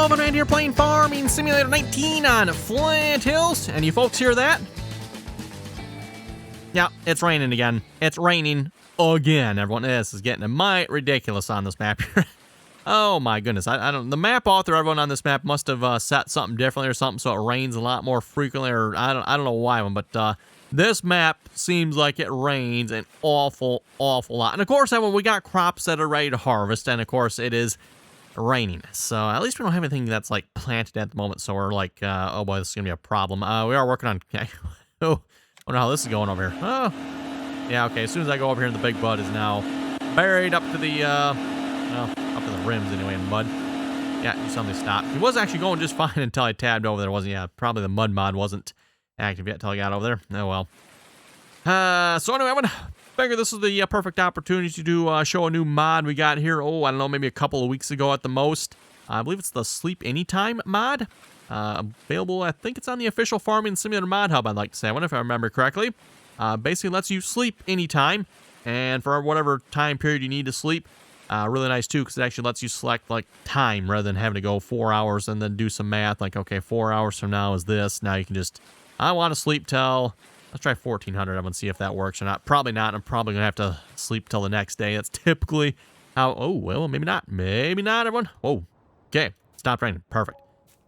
Hello, everyone, here playing Farming Simulator 19 on Flint Hills. And you folks hear that? Yeah, it's raining again. It's raining again, everyone. This is getting mighty ridiculous on this map here. Oh my goodness. I don't. The map author, everyone on this map must have set something differently or something, so it rains a lot more frequently, or I don't know why, but this map seems like it rains an awful lot. And of course, everyone, we got crops that are ready to harvest, and of course it is raining. So at least we don't have anything that's like planted at the moment, so we're like, oh boy, this is gonna be a problem. We are working on, oh, I wonder how this is going over here. Oh, yeah, okay, as soon as I go over here, the big bud is now buried up to the, well, up to the rims anyway in mud. Yeah, he suddenly stopped. He was actually going just fine until I tabbed over there, wasn't he? Yeah, probably the mud mod wasn't active yet until I got over there. Oh, well. So anyway, I'm gonna figure this is the perfect opportunity to show a new mod we got here. Oh, I don't know, maybe a couple of weeks ago at the most. I believe it's the Sleep Anytime mod. Available, I think it's on the official Farming Simulator mod hub, I'd like to say. I wonder if I remember correctly. Basically lets you sleep anytime, and for whatever time period you need to sleep. Really nice too, because it actually lets you select like time rather than having to go 4 hours and then do some math. Like, okay, 4 hours from now is this. Now you can just, I want to sleep till, let's try 1400 and see if that works or not. Probably not. I'm probably going to have to sleep till the next day. That's typically how, oh, well, maybe not. Maybe not, everyone. Oh, okay. Stopped raining. Perfect.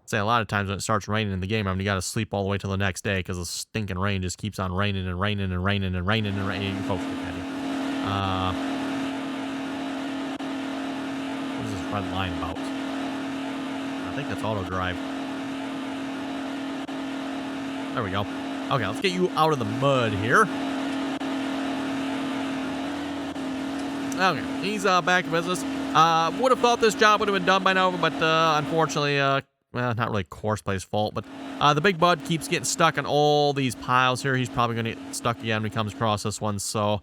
Say a lot of times when it starts raining in the game, I mean, you got to sleep all the way till the next day because the stinking rain just keeps on raining and raining and raining and raining and raining. You folks look at it. What is this red line about? I think that's auto drive. There we go. Okay, let's get you out of the mud here. Okay, he's back in business. Would have thought this job would have been done by now, but unfortunately, well, not really Coursplay's fault, but the big bud keeps getting stuck on all these piles here. He's probably going to get stuck again when he comes across this one, so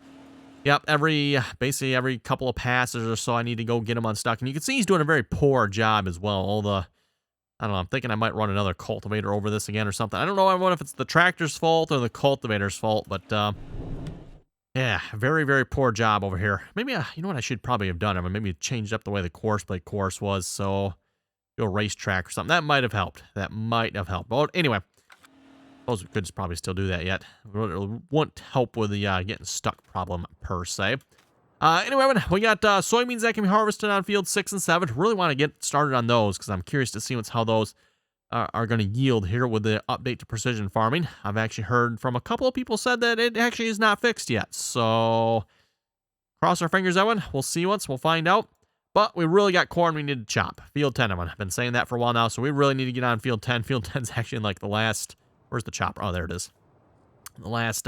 yep, basically every couple of passes or so, I need to go get him unstuck. And you can see he's doing a very poor job as well. All the, I don't know, I'm thinking I might run another cultivator over this again or something. I don't know, everyone, if it's the tractor's fault or the cultivator's fault, but yeah, very poor job over here. Maybe, you know what I should probably have done? I mean, maybe changed up the way the Courseplay course was, so do a racetrack or something. That might have helped. That might have helped. But anyway, I suppose we could probably still do that yet. It won't help with the getting stuck problem per se. Anyway, we got soybeans that can be harvested on field 6 and 7. Really want to get started on those because I'm curious to see how those are going to yield here with the update to precision farming. I've actually heard from a couple of people said that it actually is not fixed yet. So cross our fingers, Evan. We'll see once. We'll find out. But we really got corn we need to chop. Field 10, I've been saying that for a while now. So we really need to get on field 10. Field 10 is actually in like the last... Where's the chopper? Oh, there it is. The last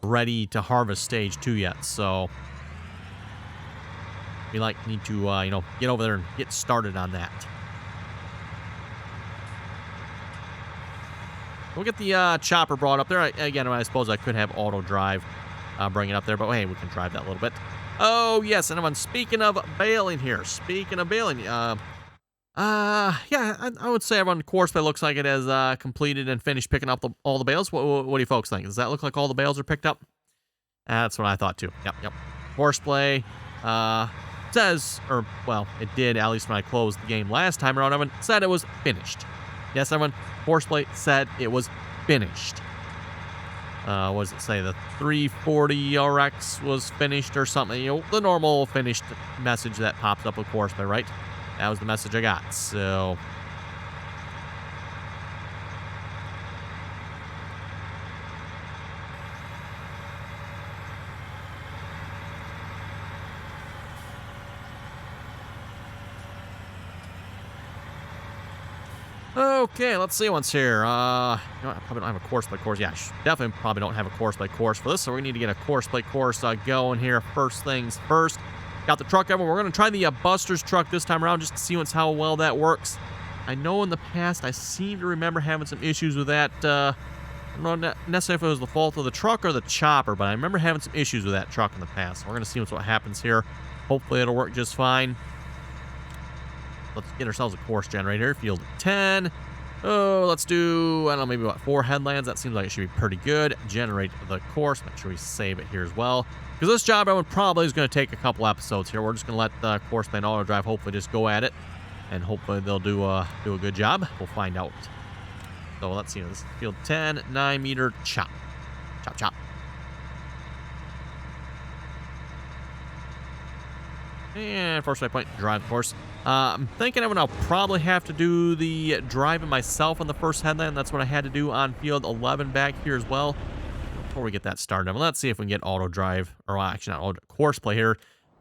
ready to harvest stage 2 yet. So we need to, you know, get over there and get started on that. We'll get the chopper brought up there. Again, I suppose I could have auto drive bring it up there, but hey, we can drive that a little bit. Oh, yes, and everyone, speaking of baling here. Speaking of baling, yeah, I would say everyone, Courseplay looks like it has completed and finished picking up all the bales. What do you folks think? Does that look like all the bales are picked up? That's what I thought too. Yep. Courseplay says, or well, it did, at least when I closed the game last time around, everyone said it was finished. Yes, everyone, Courseplay said it was finished. What does it say? The 340 RX was finished or something. You know, the normal finished message that pops up with Courseplay, right? That was the message I got, so... Okay, let's see what's here. You know, I probably don't have a Courseplay course. Yeah, definitely probably don't have a Courseplay course for this, so we need to get a Courseplay course going here. First things first. Got the truck over. We're going to try the Buster's truck this time around just to see how well that works. I know in the past I seem to remember having some issues with that. I don't know necessarily if it was the fault of the truck or the chopper, but I remember having some issues with that truck in the past. So we're going to see what happens here. Hopefully it'll work just fine. Let's get ourselves a course generator. Field 10. Oh, let's do, I don't know, maybe 4 headlands. That seems like it should be pretty good. Generate the course. Make sure we save it here as well. Because this job, probably is going to take a couple episodes here. We're just going to let the Courseplay and auto drive hopefully just go at it. and hopefully they'll do a good job. We'll find out. So let's see. This is field 10, 9-meter chop. Chop, chop. And first I point drive, of course. I'm thinking I'll probably have to do the driving myself on the first headland. That's what I had to do on field 11 back here as well. Before we get that started, let's see if we can get auto drive, or actually not auto, course play here,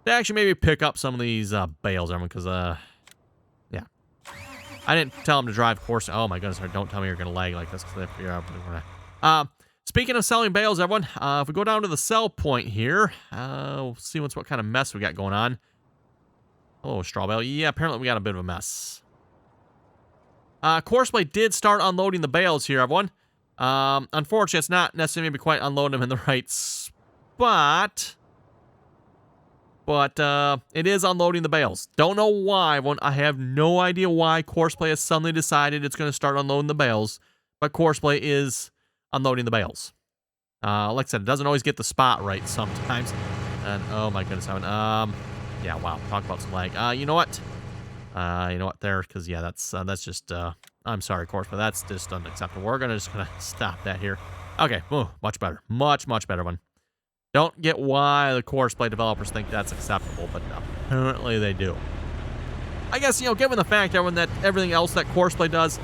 to actually maybe pick up some of these bales, everyone, because, yeah. I didn't tell him to drive course. Oh my goodness, don't tell me you're going to lag like this. Speaking of selling bales, everyone, if we go down to the sell point here, we'll see what kind of mess we got going on. Oh, straw bale. Yeah, apparently we got a bit of a mess. Courseplay did start unloading the bales here, everyone. Unfortunately, it's not necessarily maybe quite unloading them in the right spot. But it is unloading the bales. Don't know why. I have no idea why Courseplay has suddenly decided it's going to start unloading the bales. But Courseplay is unloading the bales. Like I said, it doesn't always get the spot right sometimes. And oh my goodness, yeah, wow. Talk about some lag. You know what? You know what? There, because yeah, that's just. I'm sorry, course, but that's just unacceptable. We're gonna stop that here. Okay, ooh, much better, much better one. Don't get why the Courseplay developers think that's acceptable, but apparently they do. I guess given the fact everyone that everything else that Courseplay does,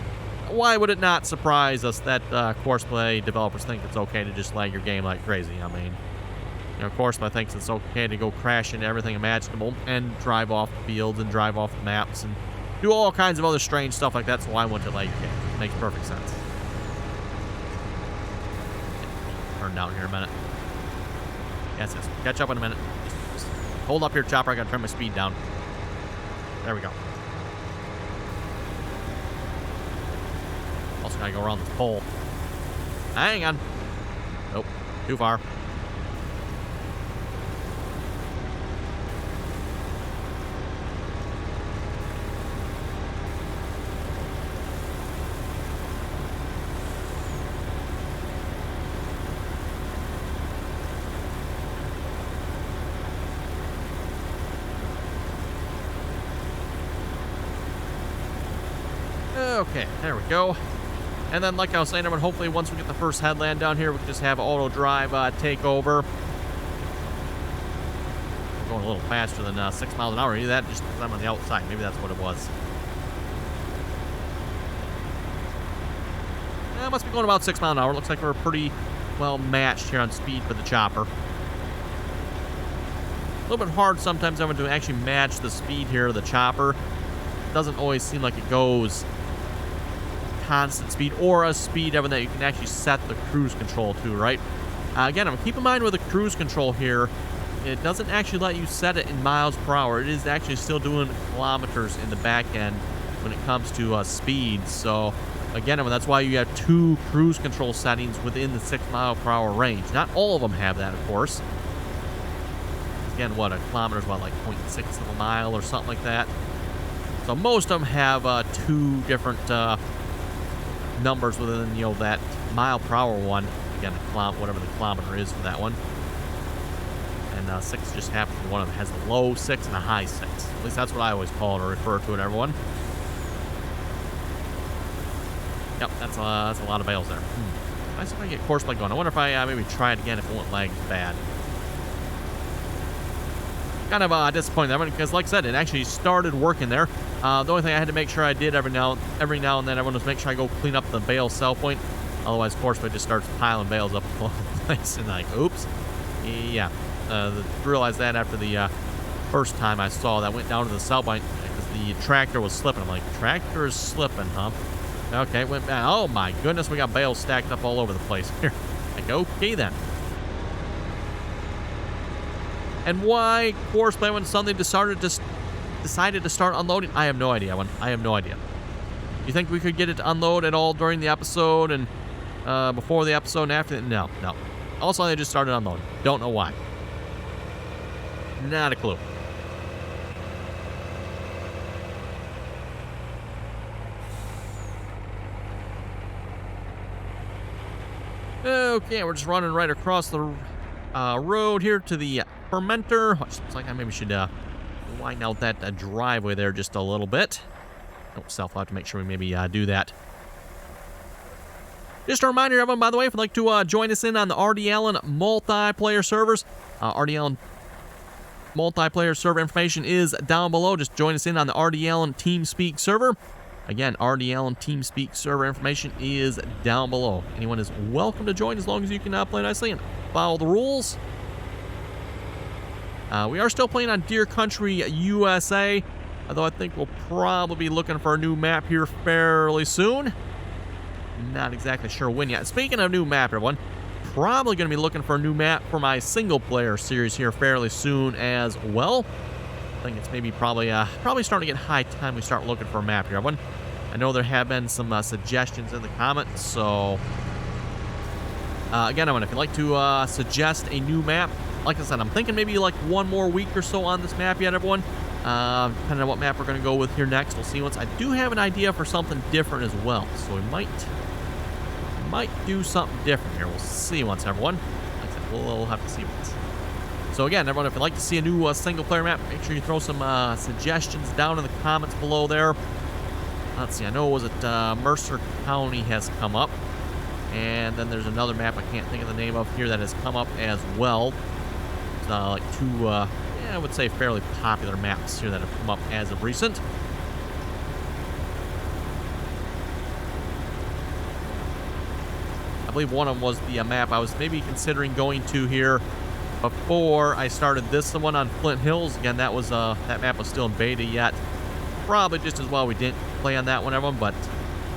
why would it not surprise us that Courseplay developers think it's okay to just lag your game like crazy? I mean. Courseplay thinks it's okay to go crash into everything imaginable and drive off the fields and drive off the maps and do all kinds of other strange stuff like that, so why wouldn't it lag your game? Makes perfect sense. Turn down here a minute. Yes, catch up in a minute. Just hold up here, chopper. I gotta turn my speed down. There we go. Also gotta go around this pole. Hang on. Nope. Too far. Okay, there we go. And then, like I was saying, everyone, hopefully once we get the first headland down here, we can just have auto drive take over. We're going a little faster than 6 miles an hour. Either that just because I'm on the outside. Maybe that's what it was. It must be going about 6 miles an hour. Looks like we're pretty well matched here on speed for the chopper. A little bit hard sometimes, everyone, to actually match the speed here of the chopper. It doesn't always seem like it goes constant speed or a speed that you can actually set the cruise control to, right? Again, keep in mind with the cruise control here, it doesn't actually let you set it in miles per hour. It is actually still doing kilometers in the back end when it comes to speed. So again, that's why you have 2 cruise control settings within the 6 mile per hour range. Not all of them have that, of course. Again, what, a kilometer is what, like 0.6 of a mile or something like that. So most of them have 2 different numbers within that mile per hour one. Again, whatever the kilometer is for that one. And 6 just happens to be one of them. Has a low 6 and a high 6. At least that's what I always call it or refer to it, everyone. Yep, that's a lot of bales there. I see if I can get Courseplay going. I wonder if I maybe try it again if it won't lag as bad. Kind of disappointed because, like I said, it actually started working there. The only thing I had to make sure I did every now and then, everyone was make sure I go clean up the bale sell point. Otherwise, Courseplay just starts piling bales up all over the place, and like, oops. Yeah, realized that after the first time I saw that, went down to the sell point because the tractor was slipping. I'm like, tractor is slipping, huh? Okay, went back. Oh my goodness, we got bales stacked up all over the place here. Like, okay then. And why Courseplay when suddenly decided to start unloading? I have no idea. I have no idea. You think we could get it to unload at all during the episode and before the episode and after? No. Also, they just started unloading. Don't know why. Not a clue. Okay, we're just running right across the road here to the fermenter. Which looks like I maybe should widen out that driveway there just a little bit. Oh, self, I'll have to make sure we maybe do that. Just a reminder, everyone, by the way, if you'd like to join us in on the RDAllen multiplayer servers, RDAllen multiplayer server information is down below. Just join us in on the RDAllen TeamSpeak server. Again, RDAllen TeamSpeak server information is down below. Anyone is welcome to join as long as you can play nicely and follow the rules. We are still playing on Deer Country USA, although I think we'll probably be looking for a new map here fairly soon. Not exactly sure when yet. Speaking of new map, everyone, probably going to be looking for a new map for my single-player series here fairly soon as well. I think it's maybe probably starting to get high time we start looking for a map here, everyone. I know there have been some suggestions in the comments, so again, everyone, if you'd like to suggest a new map, like I said, I'm thinking maybe like one more week or so on this map yet, everyone. Depending on what map we're going to go with here next, we'll see once. I do have an idea for something different as well, so we might do something different here. We'll see once, everyone. Like I said, we'll have to see once. So again, everyone, if you'd like to see a new single-player map, make sure you throw some suggestions down in the comments below there. Let's see, I know, was it Mercer County has come up. And then there's another map I can't think of the name of here that has come up as well. It's like two, yeah, I would say fairly popular maps here that have come up as of recent. I believe one of them was the map I was maybe considering going to here before I started this one on Flint Hills. Again, that was that map was still in beta yet. Probably just as well we didn't play on that one, everyone, but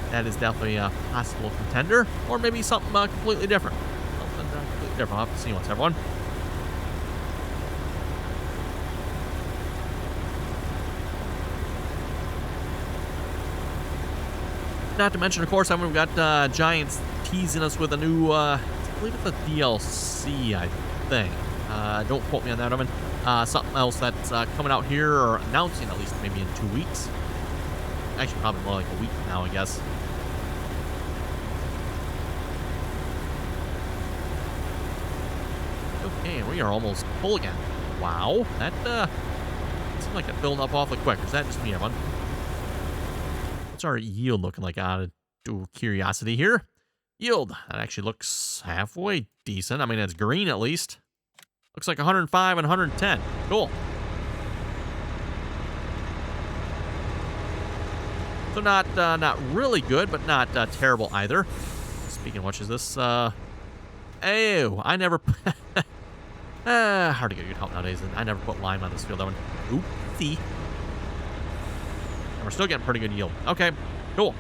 that is definitely a possible contender, or maybe something completely different. Something completely different. I'll have to see once, everyone. Not to mention, of course, I mean, we've got Giants teasing us with a new, I believe it's a DLC, I think. Don't quote me on that, Evan. Something else that's coming out here, or announcing at least maybe in 2 weeks. Actually, probably more like a week now, I guess. Okay, we are almost full again. Wow, that seemed like it filled up awfully quick. Is that just me, everyone? What's our yield looking like? Out of curiosity here. Yield, that actually looks halfway decent. I mean, it's green at least. Looks like 105 and 110. Cool. So not really good, but not terrible either. Speaking of which, is this oh, I never hard to get good help nowadays, and I never put lime on this field. That one. Oopsie. And we're still getting pretty good yield. Okay, cool.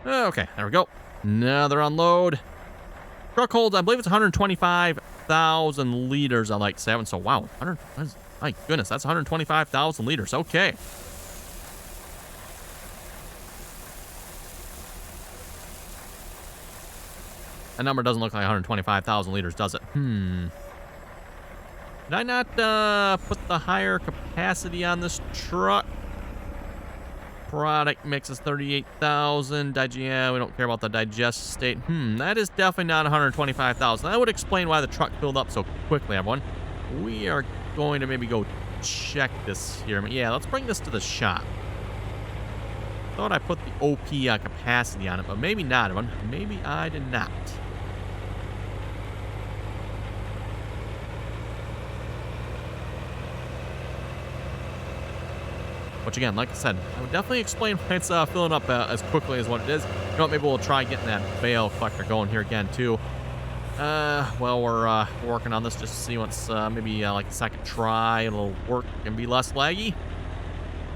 Okay, there we go. Another unload. Truck holds, I believe it's 125,000 liters, I like 7. So, wow. My goodness, that's 125,000 liters. Okay. That number doesn't look like 125,000 liters, does it? Did I not put the higher capacity on this truck? Product mix is 38,000. Yeah, we don't care about the digest state. That is definitely not 125,000. That would explain why the truck filled up so quickly, everyone. We are going to maybe go check this here. Yeah, let's bring this to the shop. Thought I put the OP capacity on it, but maybe not, everyone. Maybe I did not. Which, again, like I said, I would definitely explain why it's filling up as quickly as what it is. You know what, maybe we'll try getting that bale collector going here again, too. Well, we're working on this just to see once, maybe like a second try, it'll work and be less laggy.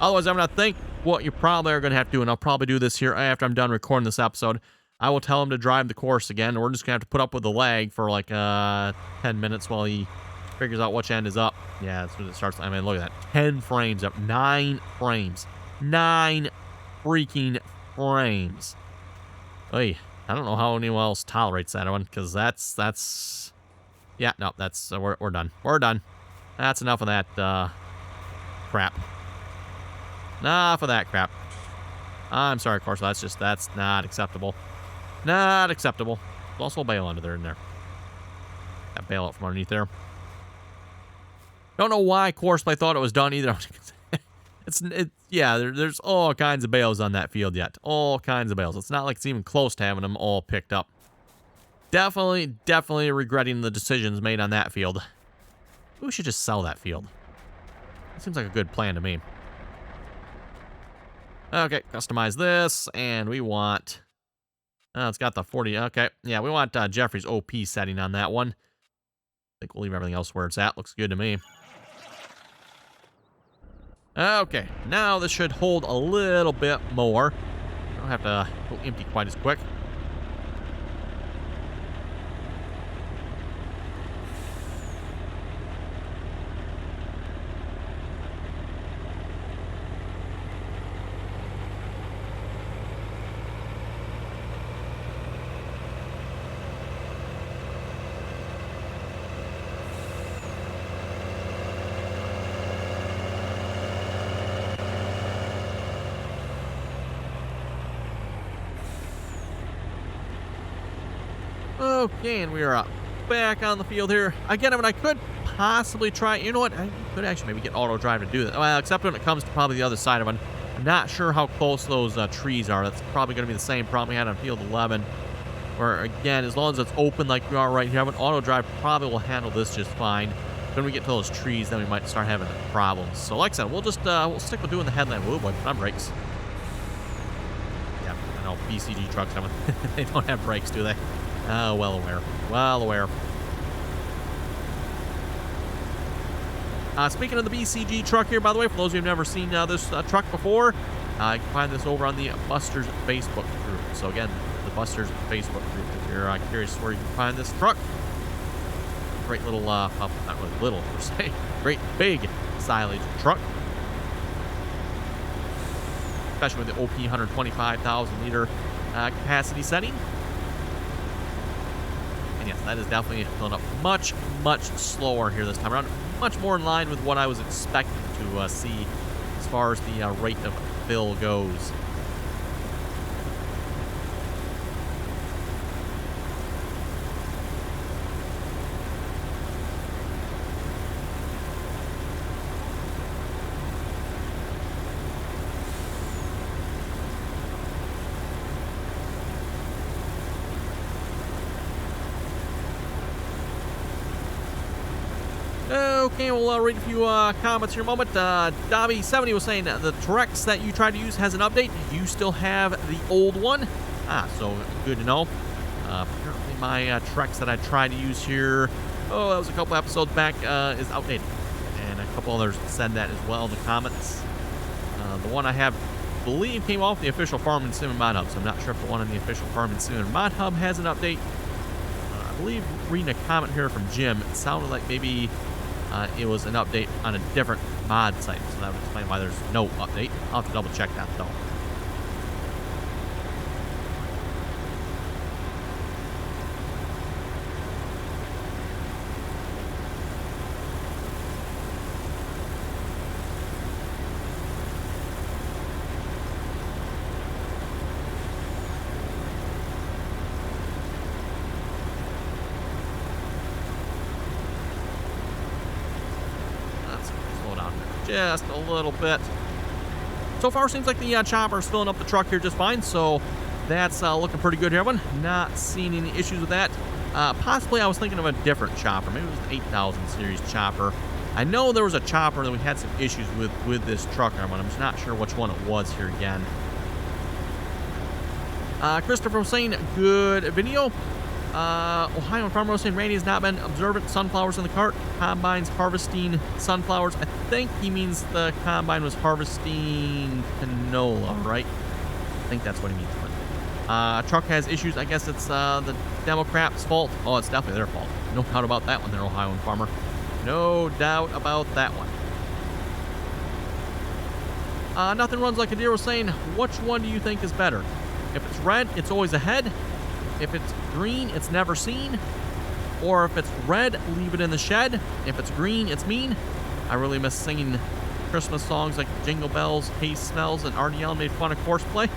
Otherwise, I'm going to think what you probably are going to have to do, and I'll probably do this here after I'm done recording this episode. I will tell him to drive the course again, and we're just going to have to put up with the lag for like 10 minutes while he figures out which end is up. Yeah, that's when it starts. I mean, look at that. 10 frames up. 9 frames. 9 freaking frames. Oy, I don't know how anyone else tolerates that one, because that's... Yeah, no, that's... we're done. We're done. That's enough of that, crap. Enough of that crap. I'm sorry, of course, that's not acceptable. Not acceptable. There's also a bail under there in there. That bail out from underneath there. Don't know why Courseplay thought it was done either. Yeah, there's all kinds of bales on that field yet. All kinds of bales. It's not like it's even close to having them all picked up. Definitely regretting the decisions made on that field. We should just sell that field. It seems like a good plan to me. Okay, customize this, and we want... Oh, it's got the 40. Okay, yeah, we want Jeffrey's OP setting on that one. I think we'll leave everything else where it's at. Looks good to me. Okay, now this should hold a little bit more. I don't have to go empty quite as quick. Okay, and we are back on the field here. Again, I mean, I could possibly try... You know what? I could actually maybe get auto drive to do that. Well, except when it comes to probably the other side of it. I'm not sure how close those trees are. That's probably going to be the same problem we had on field 11. Where, again, as long as it's open like we are right here, but auto drive probably will handle this just fine. When we get to those trees, then we might start having problems. So, like I said, we'll just we'll stick with doing the headland. Whoa, boy, on brakes. Yeah, I know, BCG trucks, they don't have brakes, do they? Oh, well aware. Well aware. Speaking of the BCG truck here, by the way, for those of you who've never seen this truck before, you can find this over on the Busters Facebook group. So again, the Busters Facebook group, if you're curious where you can find this truck. Great little, not really little per se, great big silage truck. Especially with the OP 125,000 liter capacity setting. And yes, that is definitely filling up much slower here this time around. Much more in line with what I was expecting to see as far as the rate of fill goes. Okay, we'll read a few comments here in a moment. Dobby70 was saying the Trex that you tried to use has an update. You still have the old one? So good to know. Apparently my Trex that I tried to use here, that was a couple episodes back, is outdated. And a couple others said that as well in the comments. The one I have, I believe, came off the official Farm and Sim and Mod Hub, so I'm not sure if the one on the official Farm and Sim and Mod Hub has an update. I believe, reading a comment here from Jim, it sounded like maybe it was an update on a different mod site, so that would explain why there's no update. I'll have to double check that though. Just a little bit. So far, seems like the chopper's filling up the truck here just fine, so that's looking pretty good here, everyone. Not seeing any issues with that. Possibly I was thinking of a different chopper. Maybe it was the 8000 series chopper. I know there was a chopper that we had some issues with this truck, everyone. I'm just not sure which one it was here again. Christopher was saying, good video. Ohio Farmer was saying Randy has not been observant. Sunflowers in the cart. Combine's harvesting sunflowers. I think he means the combine was harvesting canola, right? I think that's what he means. Truck has issues. I guess it's the Democrats' fault. Oh, it's definitely their fault. No doubt about that one there, Ohio Farmer. No doubt about that one. Nothing runs like a deer was saying, which one do you think is better? If it's red, it's always ahead. If it's green, it's never seen. Or if it's red, leave it in the shed. If it's green, it's mean. I really miss singing Christmas songs like Jingle Bells, Haze Smells, and RDAllen made fun of horseplay.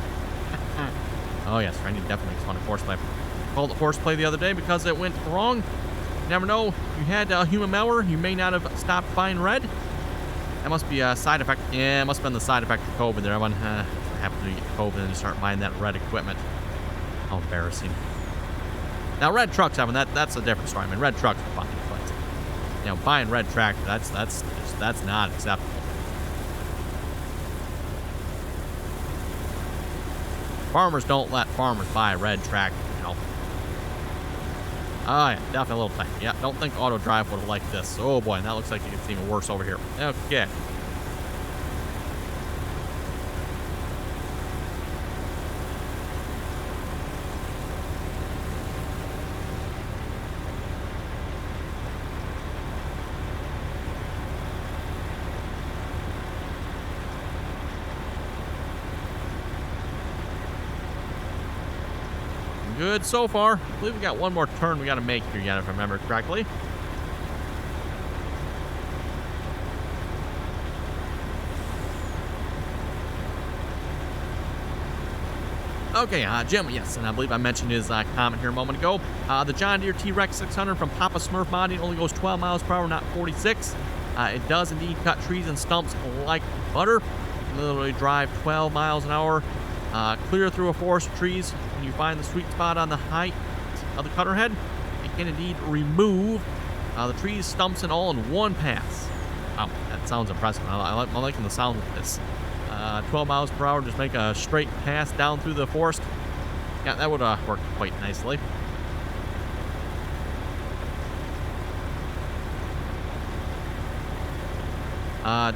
Oh yes, Randy definitely makes fun of horseplay. Called it horseplay the other day because it went wrong. You never know. You had human malware. You may not have stopped buying red. That must be a side effect. Yeah, it must have been the side effect of COVID there. Everyone happened to get COVID and start buying that red equipment. How embarrassing. Now, red trucks, I mean, that's a different story. I mean, red trucks are fine, but, you know, buying red tractor, that's not acceptable. Farmers don't let farmers buy a red tractor, you know. Oh, yeah, definitely a little tight. Yeah, don't think auto drive would have liked this. Oh, boy, and that looks like it's even worse over here. Okay. Good so far. I believe we got one more turn we got to make here yet, if I remember correctly. Okay, Jim, yes, and I believe I mentioned his comment here a moment ago. The John Deere T-Rex 600 from Papa Smurf Modding only goes 12 miles per hour, not 46. It does indeed cut trees and stumps like butter. You can literally drive 12 miles an hour, clear through a forest of trees. When you find the sweet spot on the height of the cutter head, it can indeed remove the trees, stumps, and all in one pass. Wow, that sounds impressive. I'm liking the sound of this. 12 miles per hour, just make a straight pass down through the forest. Yeah, that would work quite nicely.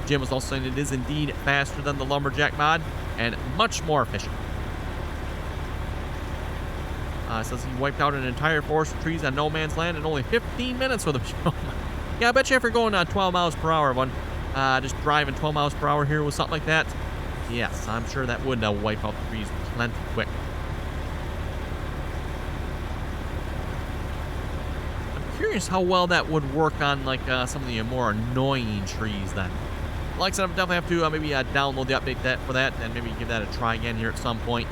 Jim was also saying it is indeed faster than the Lumberjack mod and much more efficient. Says he wiped out an entire forest of trees on no man's land in only 15 minutes with a Yeah, I bet you if you're going 12 miles per hour, just driving 12 miles per hour here with something like that, yes, I'm sure that would wipe out the trees plenty quick. I'm curious how well that would work on like some of the more annoying trees then. Like I said, I definitely have to maybe download the update for that and maybe give that a try again here at some point.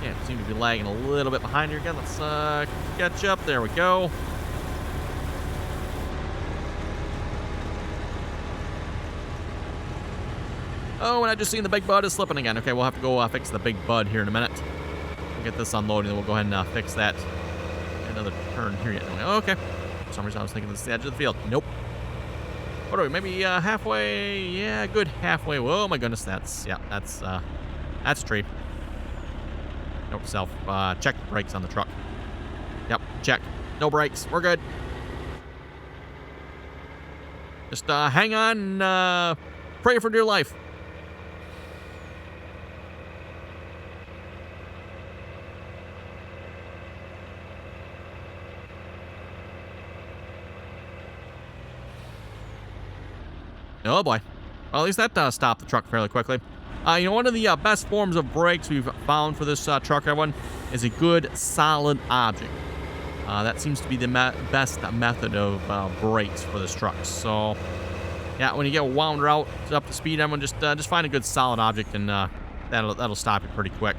Yeah, seem to be lagging a little bit behind here again. Let's catch up. There we go. Oh, and I just seen the big bud is slipping again. Okay, we'll have to go fix the big bud here in a minute. We'll get this unloading, and we'll go ahead and fix that. Another turn here yet. Okay. For some reason, I was thinking this is the edge of the field. Nope. What are we? Maybe halfway? Yeah, good halfway. Oh my goodness, that's tree. Note self. Check the brakes on the truck. Yep, check. No brakes. We're good. Just hang on and pray for dear life. Oh boy. Well, at least that stopped the truck fairly quickly. You know, one of the best forms of brakes we've found for this truck, everyone, is a good, solid object. That seems to be the best method of brakes for this truck. So, yeah, when you get wound out up to speed, everyone, just find a good, solid object, and that'll stop you pretty quick.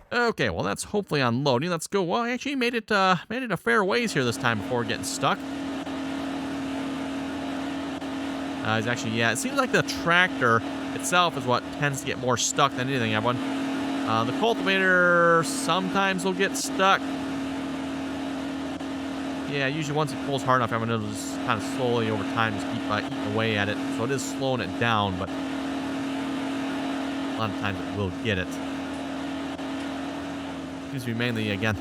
Okay, well, that's hopefully unloading. Let's go. Well, I actually made it a fair ways here this time before getting stuck. It's actually, yeah, it seems like the tractor itself is what tends to get more stuck than anything, everyone. The cultivator sometimes will get stuck. Yeah, usually once it pulls hard enough, everyone, it'll just kind of slowly over time just keep eating away at it. So it is slowing it down, but a lot of times it will get it. Seems to be mainly, again,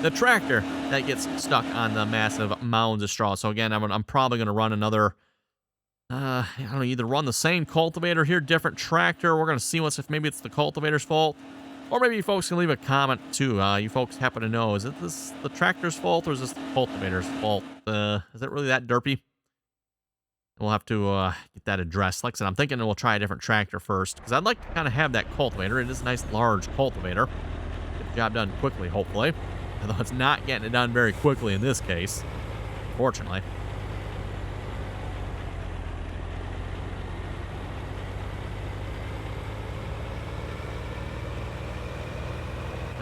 the tractor that gets stuck on the massive mounds of straw. So again, I'm probably going to run another, I don't know, either run the same cultivator here, different tractor. We're going to see if maybe it's the cultivator's fault. Or maybe you folks can leave a comment too. You folks happen to know, is this the tractor's fault or is this the cultivator's fault? Is it really that derpy? We'll have to get that addressed. Like I said, I'm thinking we'll try a different tractor first, because I'd like to kind of have that cultivator. It is a nice large cultivator. Get the job done quickly, hopefully. Although it's not getting it done very quickly in this case, fortunately.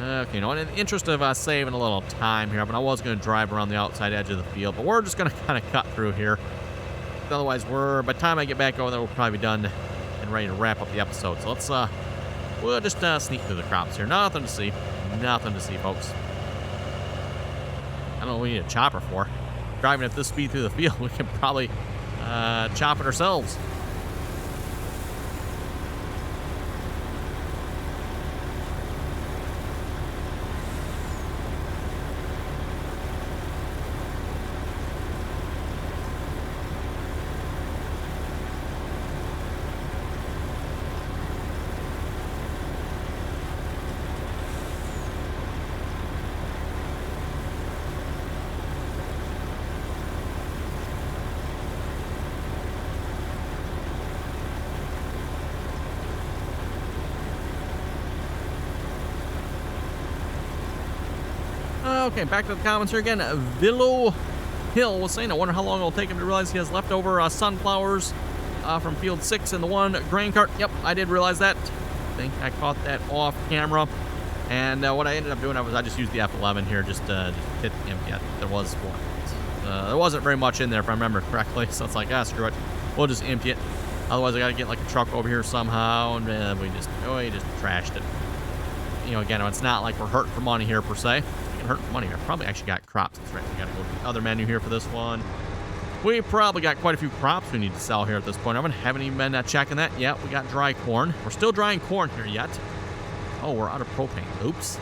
Okay, in the interest of saving a little time here, but I was going to drive around the outside edge of the field, but we're just going to kind of cut through here. Otherwise, by the time I get back over there, we'll probably be done and ready to wrap up the episode. So let's, we'll just sneak through the crops here. Nothing to see. Nothing to see, folks. I don't know what we need a chopper for. Driving at this speed through the field, we can probably chop it ourselves. Okay, back to the comments here again. Villo Hill was saying, I wonder how long it'll take him to realize he has leftover sunflowers from field 6 in the one grain cart. Yep, I did realize that. I think I caught that off camera. And what I ended up doing was I just used the F11 here, just hit empty. There was there wasn't very much in there if I remember correctly, so it's like, screw it. We'll just empty it. Otherwise, I got to get like a truck over here somehow, and we just trashed it. Again, it's not like we're hurting for money here per se. Hurting for money here. Probably actually got crops. That's right. We got to go to the other menu here for this one. We probably got quite a few crops we need to sell here at this point. I haven't even been checking that yet. We got dry corn. We're still drying corn here yet. Oh, we're out of propane. Oops.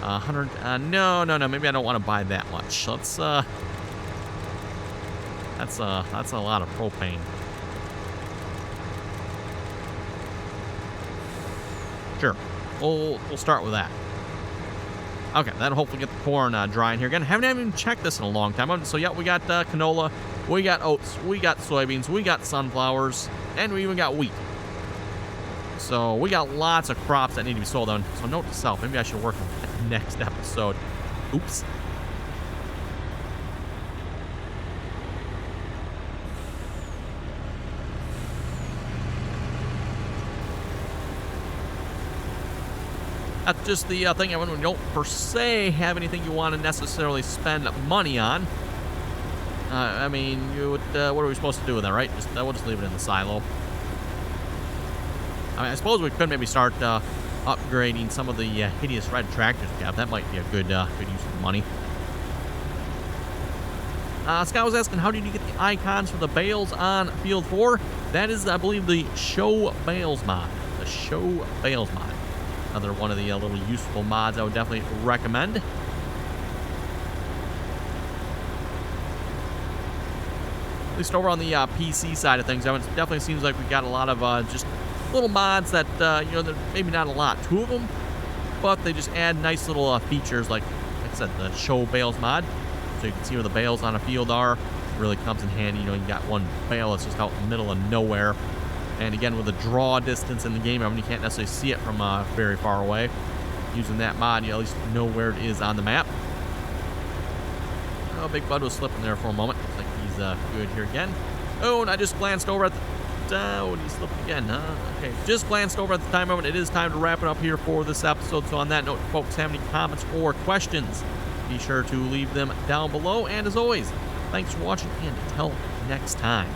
100. No. Maybe I don't want to buy that much. Let's. That's a lot of propane. Sure. We'll start with that. Okay, that'll hopefully get the corn drying here. Again, haven't even checked this in a long time. So, yeah, we got canola, we got oats, we got soybeans, we got sunflowers, and we even got wheat. So, we got lots of crops that need to be sold on. So, note to self, maybe I should work on that next episode. Oops. That's just the thing. When we don't per se have anything you want to necessarily spend money on. I mean, what are we supposed to do with that, right? We'll just leave it in the silo. I mean, I suppose we could maybe start upgrading some of the hideous red tractors we have. That might be a good use of money. Scott was asking, how did you get the icons for the bales on Field 4? That is, I believe, the Show Bales mod. The Show Bales mod. Another one of the little useful mods I would definitely recommend. At least over on the PC side of things, it definitely seems like we got a lot of just little mods that, they're maybe not a lot, 2 of them, but they just add nice little features like I said, the Show Bales mod. So you can see where the bales on a field are. It really comes in handy. You got one bale that's just out in the middle of nowhere. And again, with the draw distance in the game, you can't necessarily see it from very far away. Using that mod, you at least know where it is on the map. Oh, Big Bud was slipping there for a moment. Looks like he's good here again. Oh, and I just glanced over at the... Oh, and he slipped again. Okay, just glanced over at the time moment. It is time to wrap it up here for this episode. So on that note, if folks have any comments or questions, be sure to leave them down below. And as always, thanks for watching, and until next time.